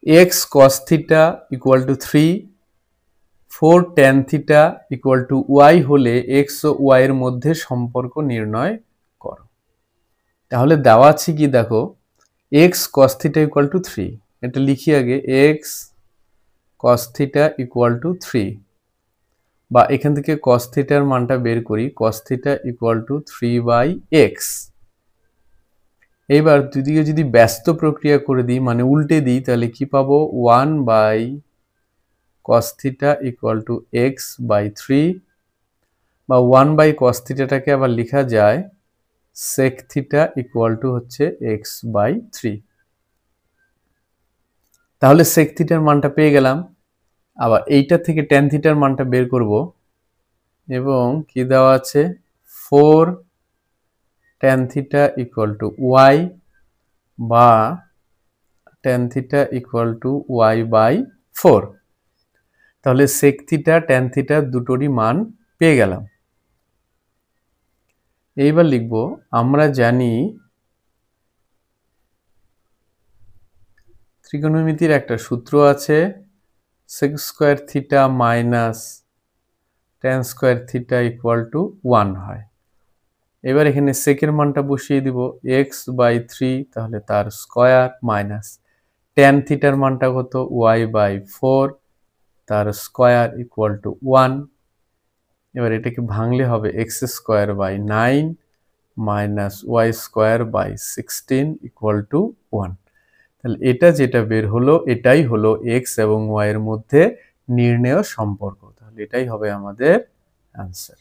X cos theta equal to 3, 4 tan theta equal to Y হলে X ও Y এর মধ্যে সম্পর্ক নির্ণয় করো। তাহলে দেওয়া আছে কি দেখো, x cos theta equal to 3, এটা লিখি আগে, x cos theta equal to 3, বা এখান থেকে কস থিটার মানটা বের করি, কস থিটা ইকুয়াল টু 3/x। এইবার দুদিকে যদি ব্যস্ত প্রক্রিয়া করে দিই, মানে উল্টে দিই, তাহলে কি পাবো, 1/cos theta equal two x/3, বা 1/cos থিটাটাকে আবার লেখা যায় sec থিটা ইকুয়াল টু হচ্ছে x/3। তাহলে sec থিটার মানটা পেয়ে গেলাম। আবার এইটা থেকে tan থিটার মানটা বের করব, এবং কি দেওয়া আছে, 4 tan theta equal two y, বা tan theta equal two y/4। তাহলে sec থিটা tan থিটা দুটোরই মান পেয়ে গেলাম। এইবার লিখব, আমরা জানি ত্রিকোণমিতির একটা সূত্র আছে, sec square theta minus tan square theta equal two 1 হয়। এবার এখানে সেকের মানটা বসিয়ে দিব, x/3, তাহলে তার স্কয়ার, মাইনাস tan থিটার মানটা কত, y/4, তার স্কয়ার ইকুয়াল টু 1। এবার এটাকে ভাঙলে হবে x²/9 minus y²/16 equal to 1। তাহলে এটা যেটা বের হলো, এটাই হলো x এবং y এর মধ্যে নির্ণেয় সম্পর্ক। তাহলে এটাই হবে আমাদের অ্যান্সার।